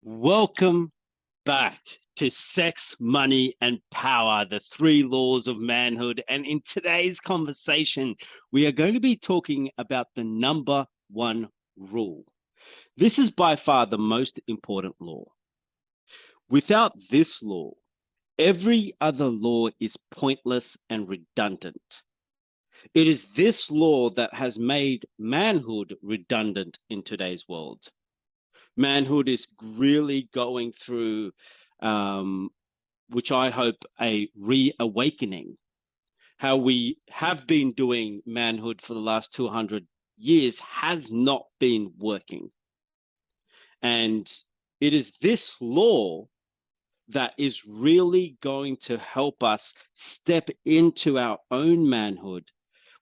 Welcome back to Sex, Money, and Power, the three laws of manhood. And in today's conversation, we are going to be talking about the number one rule. This is by far the most important law. Without this law, every other law is pointless and redundant. It is this law that has made manhood redundant in today's world. Manhood is really going through, which I hope, a reawakening. How we have been doing manhood for the last 200 years has not been working. And it is this law that is really going to help us step into our own manhood,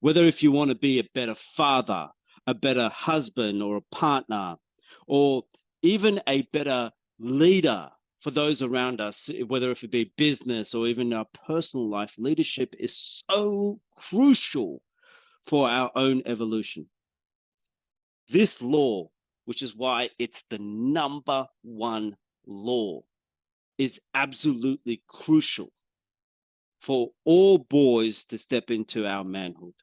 whether if you want to be a better father, a better husband or a partner, or even a better leader for those around us, whether if it be business or even our personal life. Leadership is so crucial for our own evolution. This law, which is why it's the number one law, is absolutely crucial for all boys to step into our manhood.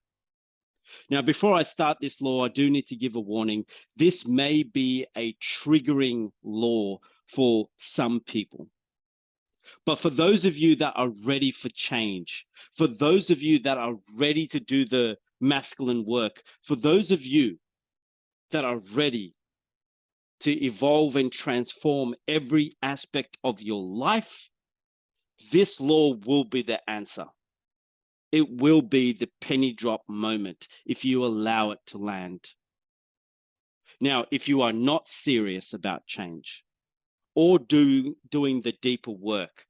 Now, before I start this law, I do need to give a warning. This may be a triggering law for some people. But for those of you that are ready for change, for those of you that are ready to do the masculine work, for those of you that are ready to evolve and transform every aspect of your life, this law will be the answer. It will be the penny drop moment if you allow it to land. Now, if you are not serious about change or doing the deeper work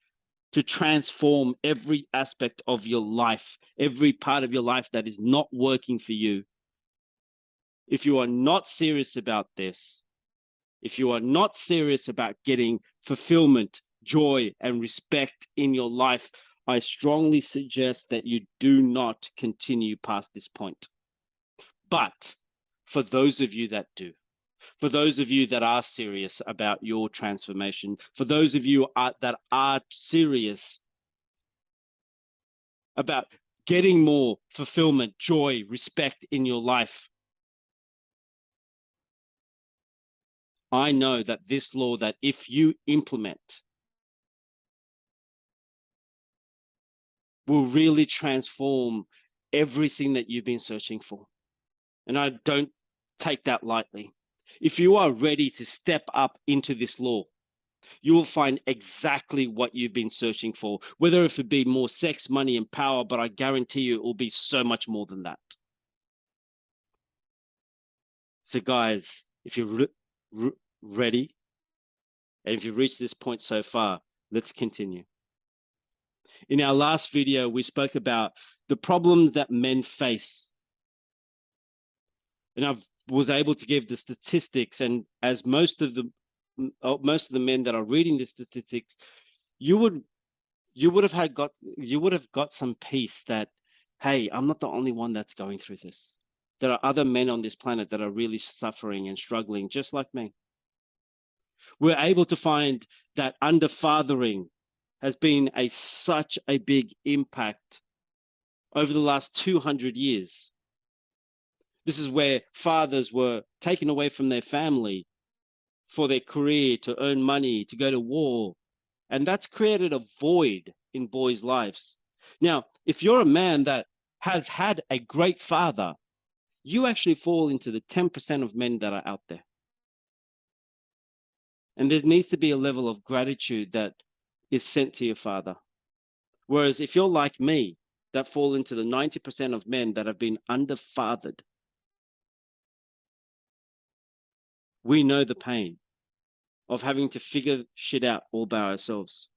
to transform every aspect of your life, every part of your life that is not working for you, if you are not serious about this, if you are not serious about getting fulfillment, joy, and respect in your life, I strongly suggest that you do not continue past this point. But for those of you that do, for those of you that are serious about your transformation, for those of you that are serious about getting more fulfillment, joy, respect in your life, I know that this law, that if you implement, will really transform everything that you've been searching for. And I don't take that lightly. If you are ready to step up into this law, you will find exactly what you've been searching for, whether if it be more sex, money, and power, but I guarantee you it will be so much more than that. So guys, if you're ready, and if you've reached this point so far, let's continue. In our last video, we spoke about the problems that men face. And I was able to give the statistics, and as most of the men that are reading the statistics, you would have got some peace that, hey, I'm not the only one that's going through this. There are other men on this planet that are really suffering and struggling just like me. We're able to find that under-fathering has been such a big impact over the last 200 years. This is where fathers were taken away from their family for their career, to earn money, to go to war. And that's created a void in boys' lives. Now, if you're a man that has had a great father, you actually fall into the 10% of men that are out there. And there needs to be a level of gratitude that is sent to your father. Whereas if you're like me, that fall into the 90% of men that have been under-fathered, we know the pain of having to figure shit out all by ourselves.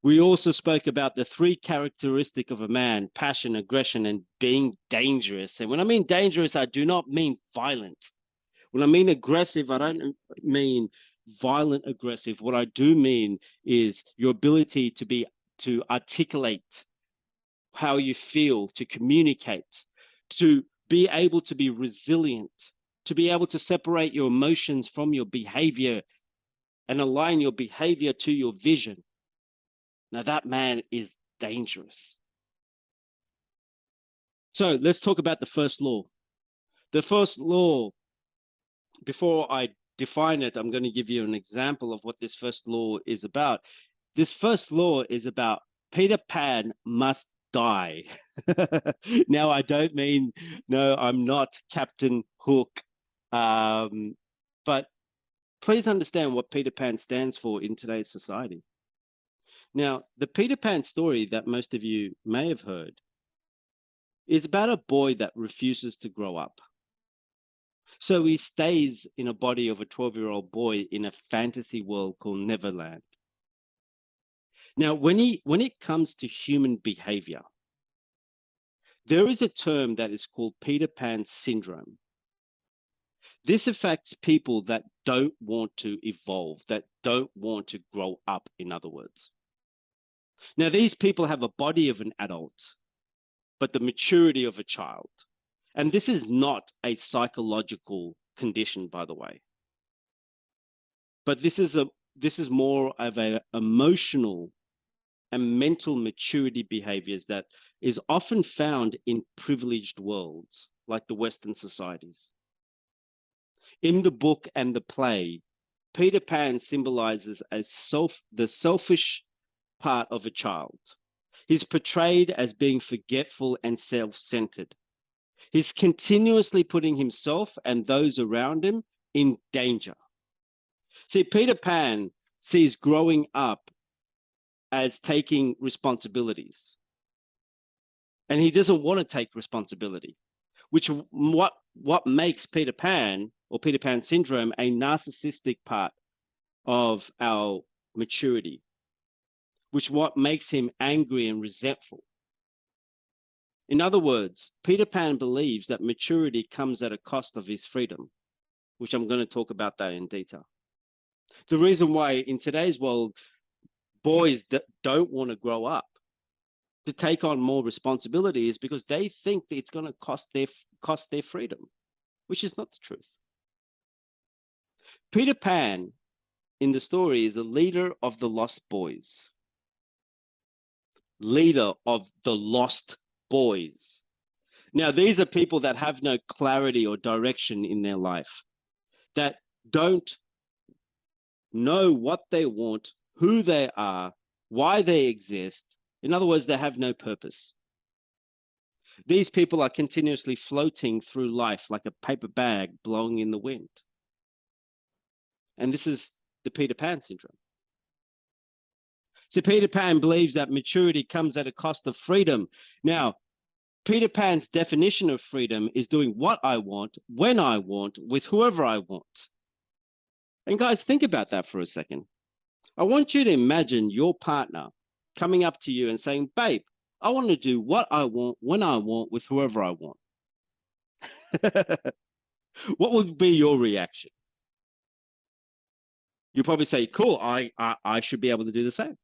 We also spoke about the three characteristics of a man: passion, aggression, and being dangerous. And when I mean dangerous, I do not mean violent. When I mean aggressive, I don't mean violent aggressive. What I do mean is your ability to articulate how you feel, to communicate, to be able to be resilient, to be able to separate your emotions from your behavior and align your behavior to your vision. Now that man is dangerous. So let's talk about the first law. The first law, before I define it, I'm going to give you an example of what this first law is about. This first law is about Peter Pan must die. Now, I don't mean, no, I'm not Captain Hook. But please understand what Peter Pan stands for in today's society. Now, the Peter Pan story that most of you may have heard is about a boy that refuses to grow up. So he stays in a body of a 12-year-old boy in a fantasy world called Neverland. Now, when it comes to human behavior, there is a term that is called Peter Pan syndrome. This affects people that don't want to evolve, that don't want to grow up, in other words. Now, these people have a body of an adult, but the maturity of a child. And this is not a psychological condition, by the way. But this is more of an emotional and mental maturity behaviors that is often found in privileged worlds like the Western societies. In the book and the play, Peter Pan symbolizes the selfish part of a child. He's portrayed as being forgetful and self-centered. He's continuously putting himself and those around him in danger. See, Peter Pan sees growing up as taking responsibilities. And he doesn't want to take responsibility, which what makes Peter Pan or Peter Pan syndrome a narcissistic part of our maturity, which what makes him angry and resentful. In other words, Peter Pan believes that maturity comes at a cost of his freedom, which I'm going to talk about that in detail. The reason why in today's world, boys don't want to grow up to take on more responsibility is because they think that it's going to cost their freedom, which is not the truth. Peter Pan in the story is a leader of the Lost Boys. Leader of the Lost Boys. Now, these are people that have no clarity or direction in their life, that don't know what they want, who they are, why they exist. In other words, they have no purpose. These people are continuously floating through life like a paper bag blowing in the wind. And this is the Peter Pan syndrome. So Peter Pan believes that maturity comes at a cost of freedom. Now, Peter Pan's definition of freedom is doing what I want, when I want, with whoever I want. And guys, think about that for a second. I want you to imagine your partner coming up to you and saying, babe, I want to do what I want, when I want, with whoever I want. What would be your reaction? You probably say, cool, I should be able to do the same.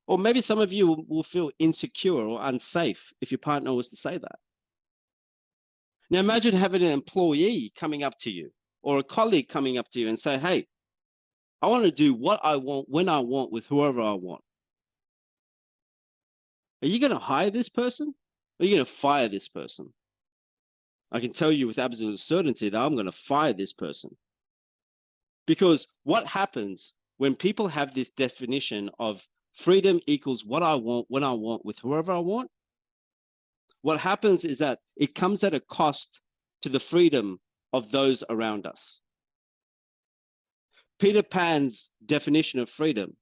Or maybe some of you will feel insecure or unsafe if your partner was to say that. Now imagine having an employee coming up to you or a colleague coming up to you and say, hey, I want to do what I want, when I want, with whoever I want. Are you going to hire this person? Or are you going to fire this person? I can tell you with absolute certainty that I'm going to fire this person. Because what happens when people have this definition of freedom equals what I want, when I want, with whoever I want, what happens is that it comes at a cost to the freedom of those around us. Peter Pan's definition of freedom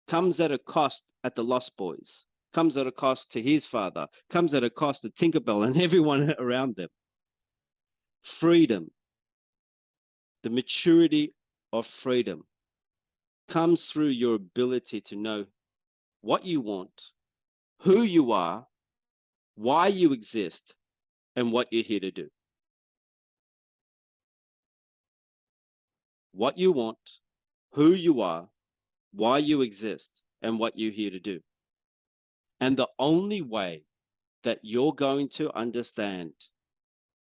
comes at a cost at the Lost Boys, comes at a cost to his father, comes at a cost to Tinkerbell and everyone around them. Freedom, the maturity of freedom, comes through your ability to know what you want, who you are, why you exist, and what you're here to do. What you want, who you are, why you exist, and what you're here to do. And the only way that you're going to understand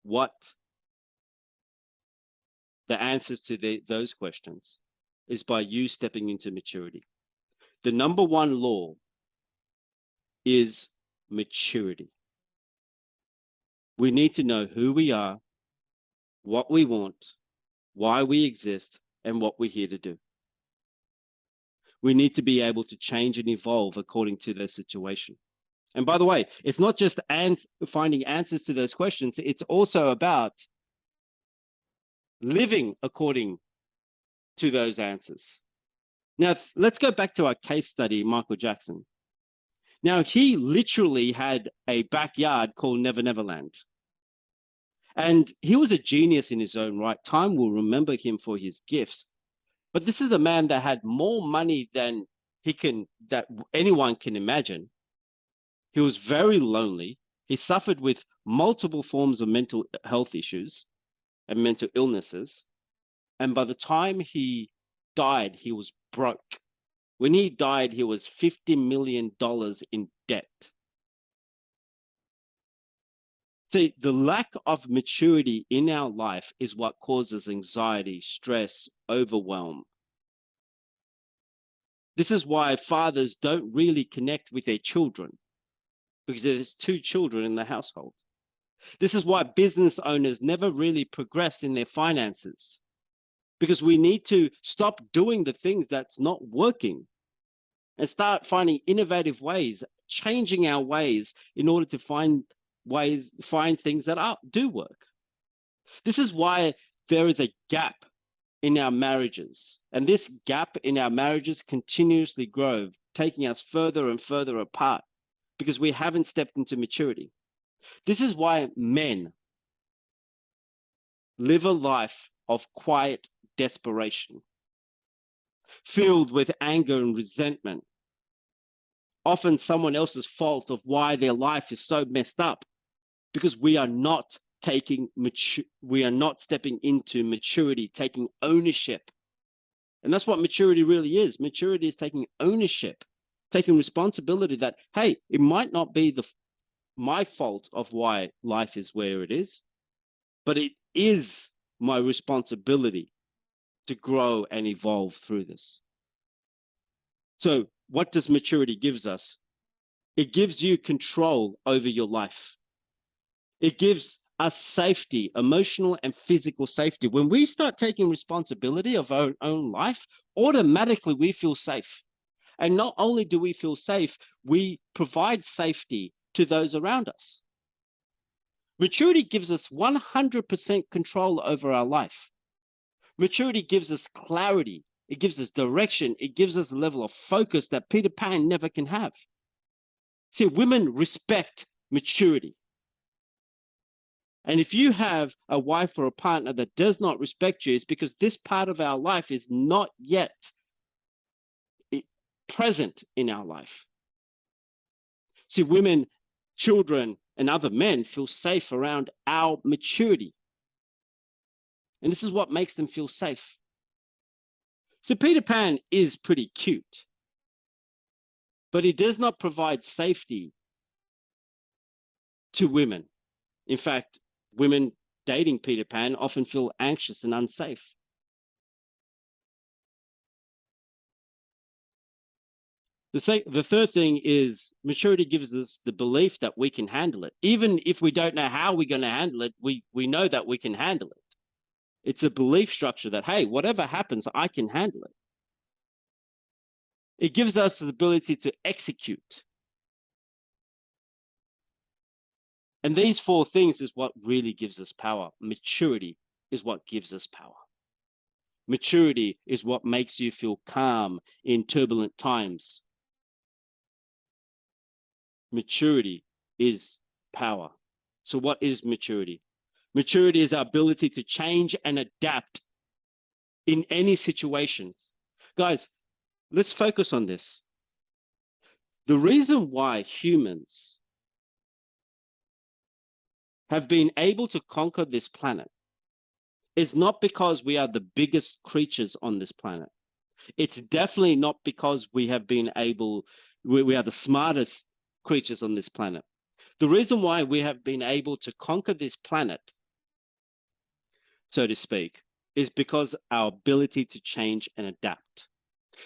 what the answers to those questions is by you stepping into maturity. The number one law is maturity. We need to know who we are, what we want, why we exist, and what we're here to do. We need to be able to change and evolve according to their situation. And by the way, it's not just finding answers to those questions, it's also about living according to those answers. Now, let's go back to our case study, Michael Jackson. Now, he literally had a backyard called Never Never Land. And he was a genius in his own right. Time will remember him for his gifts. But this is a man that had more money than that anyone can imagine. He was very lonely. He suffered with multiple forms of mental health issues and mental illnesses. And by the time he died, he was broke. When he died, he was $50 million in debt. See, the lack of maturity in our life is what causes anxiety, stress, overwhelm. This is why fathers don't really connect with their children, because there's two children in the household. This is why business owners never really progress in their finances, because we need to stop doing the things that's not working and start finding innovative ways, changing our ways in order to find things that do work. This is why there is a gap in our marriages, and this gap in our marriages continuously grows, taking us further and further apart because we haven't stepped into maturity. This is why men live a life of quiet desperation, filled with anger and resentment, often someone else's fault of why their life is so messed up, because we are not stepping into maturity, taking ownership. And that's what maturity really is. Maturity is taking ownership, taking responsibility that, hey, it might not be my fault of why life is where it is, but it is my responsibility to grow and evolve through this. So what does maturity gives us? It gives you control over your life. It gives us safety, emotional and physical safety. When we start taking responsibility of our own life, automatically we feel safe. And not only do we feel safe, we provide safety to those around us. Maturity gives us 100% control over our life. Maturity gives us clarity. It gives us direction. It gives us a level of focus that Peter Pan never can have. See, women respect maturity. And if you have a wife or a partner that does not respect you, it's because this part of our life is not yet present in our life. See, women, children, and other men feel safe around our maturity. And this is what makes them feel safe. So Peter Pan is pretty cute, but he does not provide safety to women. In fact, women dating Peter Pan often feel anxious and unsafe. The third thing is maturity gives us the belief that we can handle it. Even if we don't know how we're going to handle it, we know that we can handle it. It's a belief structure that, hey, whatever happens, I can handle it. It gives us the ability to execute. And these four things is what really gives us power. Maturity is what gives us power. Maturity is what makes you feel calm in turbulent times. Maturity is power. So what is maturity? Maturity is our ability to change and adapt in any situations. Guys, let's focus on this. The reason why humans have been able to conquer this planet is not because we are the biggest creatures on this planet. It's definitely not because we are the smartest creatures on this planet. The reason why we have been able to conquer this planet, so to speak, is because our ability to change and adapt.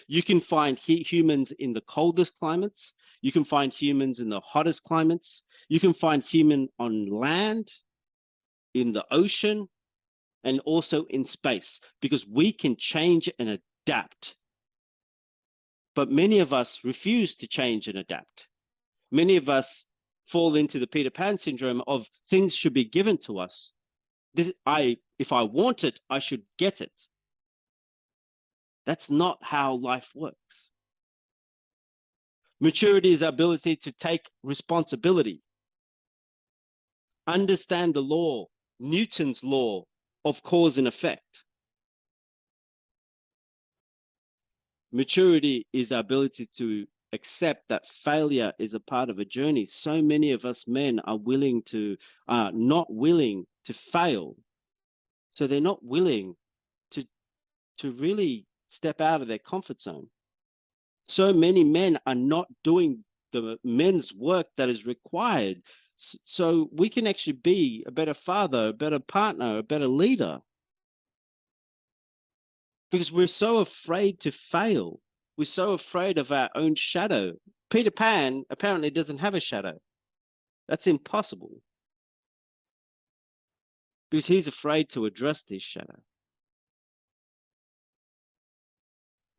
You can find humans in the coldest climates. You can find humans in the hottest climates. You can find human on land, in the ocean, and also in space, because we can change and adapt. But many of us refuse to change and adapt. Many of us fall into the Peter Pan syndrome of things should be given to us. If I want it, I should get it. That's not how life works. Maturity is the ability to take responsibility, understand the law, Newton's law of cause and effect. Maturity is our ability to accept that failure is a part of a journey. So many of us men are not willing to fail. So they're not willing to really step out of their comfort zone. So many men are not doing the men's work that is required. So we can actually be a better father, a better partner, a better leader. Because we're so afraid to fail. We're so afraid of our own shadow. Peter Pan apparently doesn't have a shadow. That's impossible. Because he's afraid to address his shadow.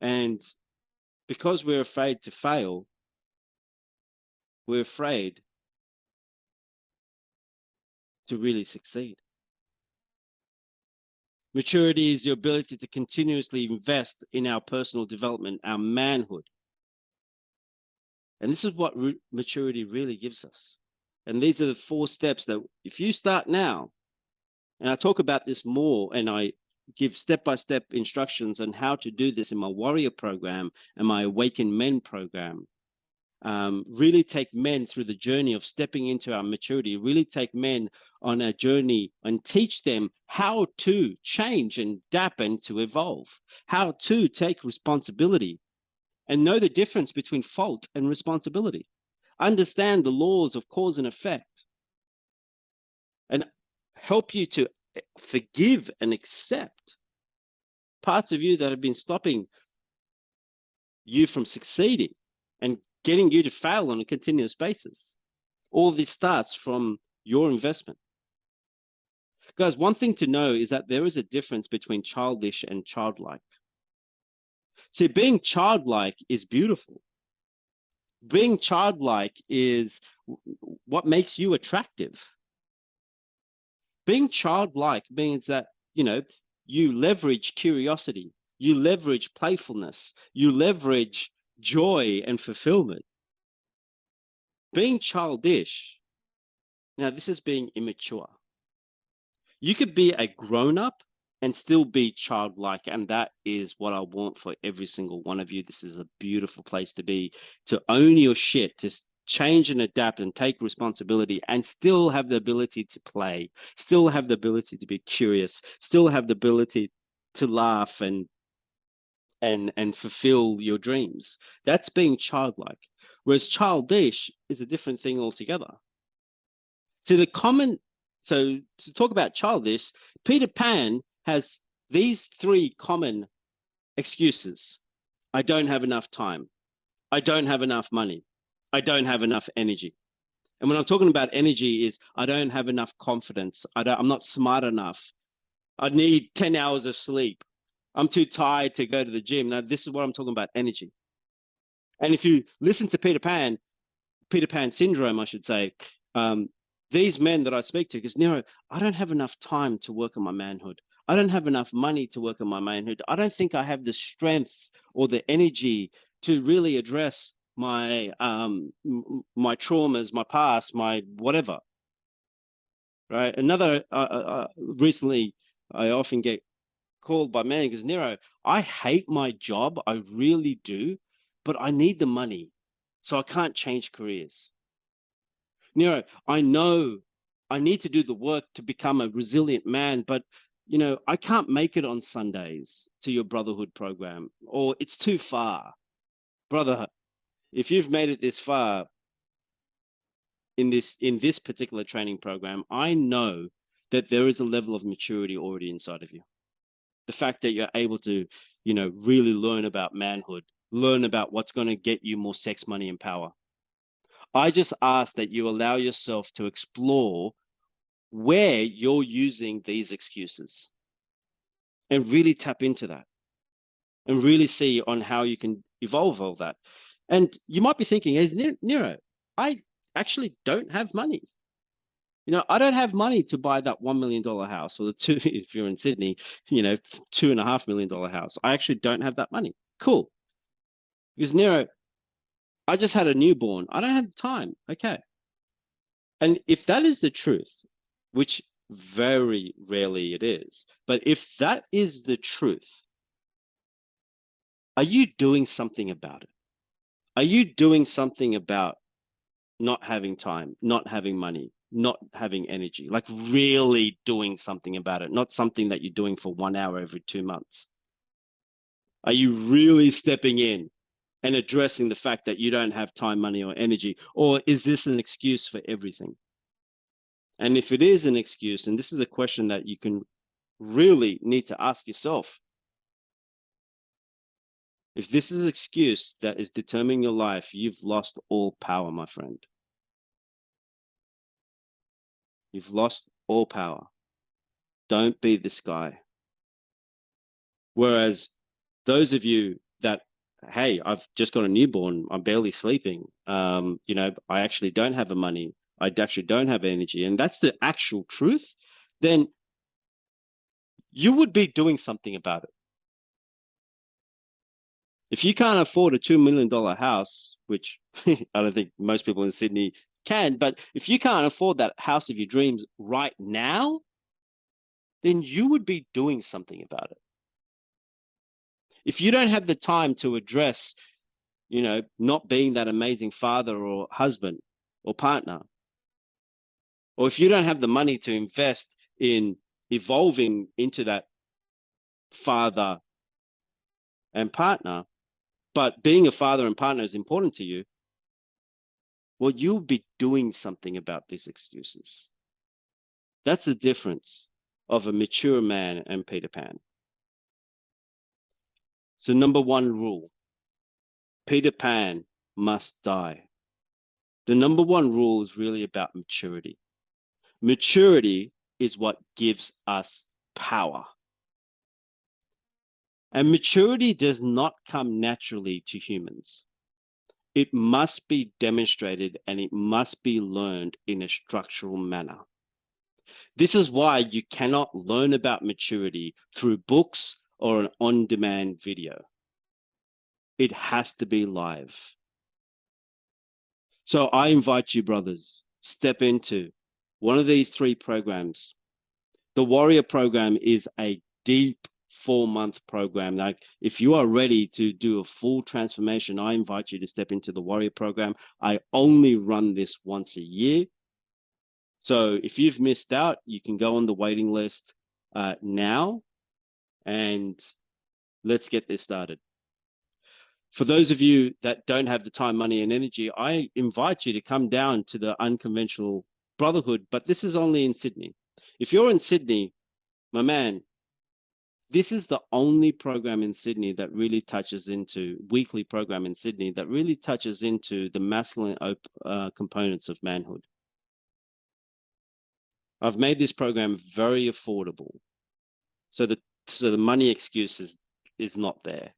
And because we're afraid to fail, we're afraid to really succeed. Maturity is the ability to continuously invest in our personal development, our manhood. And this is what maturity really gives us. And these are the 4 steps that if you start now, and I talk about this more, and I give step-by-step instructions on how to do this in my warrior program and my awakened men program. Really take men through the journey of stepping into our maturity, really take men on a journey and teach them how to change and adapt and to evolve, how to take responsibility and know the difference between fault and responsibility, understand the laws of cause and effect, and help you to forgive and accept parts of you that have been stopping you from succeeding and getting you to fail on a continuous basis. All this starts from your investment. Guys, one thing to know is that there is a difference between childish and childlike. See, being childlike is beautiful. Being childlike is what makes you attractive. Being childlike means that, you leverage curiosity, you leverage playfulness, you leverage joy and fulfillment. Being childish, now this is being immature. You could be a grown-up and still be childlike, and that is what I want for every single one of you. This is a beautiful place to be, to own your shit, to change and adapt and take responsibility and still have the ability to play, still have the ability to be curious, still have the ability to laugh and fulfill your dreams. That's being childlike. Whereas childish is a different thing altogether. So so to talk about childish, Peter Pan has these 3 common excuses. I don't have enough time. I don't have enough money. I don't have enough energy. And when I'm talking about energy is I don't have enough confidence. I'm not smart enough. I need 10 hours of sleep. I'm too tired to go to the gym. Now, this is what I'm talking about, energy. And if you listen to Peter Pan syndrome, I should say, these men that I speak to, because Nero, I don't have enough time to work on my manhood. I don't have enough money to work on my manhood. I don't think I have the strength or the energy to really address my my traumas, my past, my whatever. Right? Another recently, I often get called by men because Nero, I hate my job, I really do, but I need the money, so I can't change careers. Nero, I know I need to do the work to become a resilient man, but I can't make it on Sundays to your brotherhood program, or it's too far. Brother, if you've made it this far in this particular training program, I know that there is a level of maturity already inside of you. the fact that you're able to, really learn about manhood, learn about what's going to get you more sex, money, and power. I just ask that you allow yourself to explore where you're using these excuses and really tap into that and really see on how you can evolve all that. And you might be thinking, hey, Nero, I actually don't have money. I don't have money to buy that $1 million house, or the two, if you're in Sydney, $2.5 million house. I actually don't have that money. Cool. Because Nero, I just had a newborn. I don't have time. Okay. And if that is the truth, which very rarely it is, but if that is the truth, are you doing something about it? Are you doing something about not having time, not having money, not having energy, like really doing something about it, not something that you're doing for 1 hour every 2 months? Are you really stepping in and addressing the fact that you don't have time, money, or energy? Or is this an excuse for everything? And if it is an excuse, and this is a question that you can really need to ask yourself, if this is an excuse that is determining your life, you've lost all power, my friend. You've lost all power. Don't be this guy. Whereas those of you that, hey, I've just got a newborn, I'm barely sleeping, I actually don't have the money, I actually don't have energy, and that's the actual truth, then you would be doing something about it. If you can't afford a $2 million house, which I don't think most people in Sydney can, but if you can't afford that house of your dreams right now, then you would be doing something about it. If you don't have the time to address, not being that amazing father or husband or partner, or if you don't have the money to invest in evolving into that father and partner, but being a father and partner is important to you, well, you'll be doing something about these excuses. That's the difference of a mature man and Peter Pan. So number one rule, Peter Pan must die. The number one rule is really about maturity. Maturity is what gives us power. And maturity does not come naturally to humans. It must be demonstrated and it must be learned in a structural manner. This is why you cannot learn about maturity through books or an on-demand video. It has to be live. So I invite you, brothers, step into one of these 3 programs. The Warrior program is a deep 4-month program. Like, if you are ready to do a full transformation, I invite you to step into the Warrior program. I only run this once a year. So if you've missed out, you can go on the waiting list now, and let's get this started. For those of you that don't have the time, money, and energy, I invite you to come down to the Unconventional Brotherhood, but this is only in Sydney. If you're in Sydney, my man, this is the only program in Sydney that really touches into, weekly program in Sydney that really touches into the masculine components of manhood. I've made this program very affordable, so the money excuse is not there.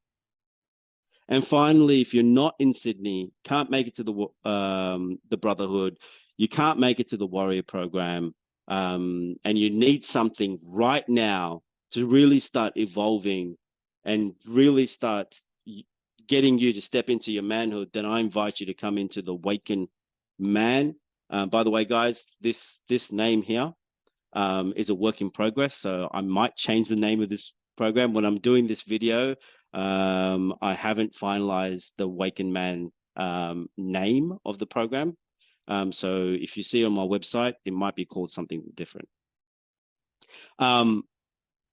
And finally, if you're not in Sydney, can't make it to the Brotherhood, you can't make it to the Warrior program, and you need something right now to really start evolving and really start getting you to step into your manhood, then I invite you to come into the Awaken Man. By the way, guys, this name here is a work in progress, so I might change the name of this program when I'm doing this video. I haven't finalized the Awaken Man name of the program. So if you see on my website, it might be called something different.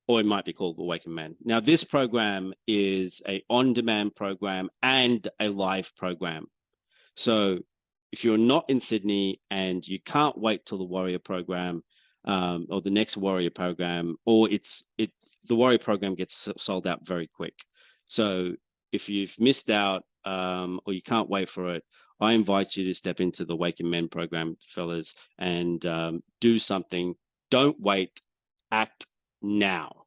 Or it might be called Awaken Man. Now, this program is a on-demand program and a live program. So if you're not in Sydney and you can't wait till the Warrior program or the next Warrior program, or the Warrior program gets sold out very quick. So if you've missed out or you can't wait for it, I invite you to step into the Waking Men program, fellas, and do something. Don't wait. Act now.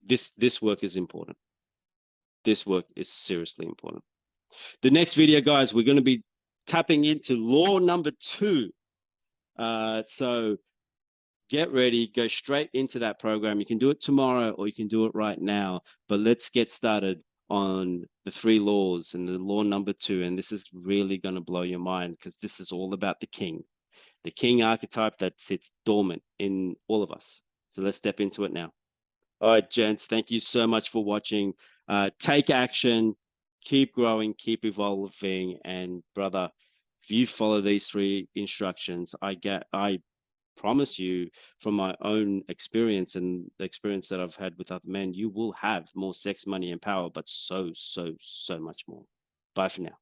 This work is important. This work is seriously important. The next video, guys, we're going to be tapping into law number 2. So get ready, go straight into that program. You can do it tomorrow or you can do it right now, but let's get started on the 3 laws and the law number 2. And this is really going to blow your mind because this is all about the king archetype that sits dormant in all of us. So let's step into it now. All right, gents, thank you so much for watching. Take action, keep growing, keep evolving. And brother, if you follow these 3 instructions, I promise you from my own experience and the experience that I've had with other men, you will have more sex, money, and power, but so much more. Bye for now.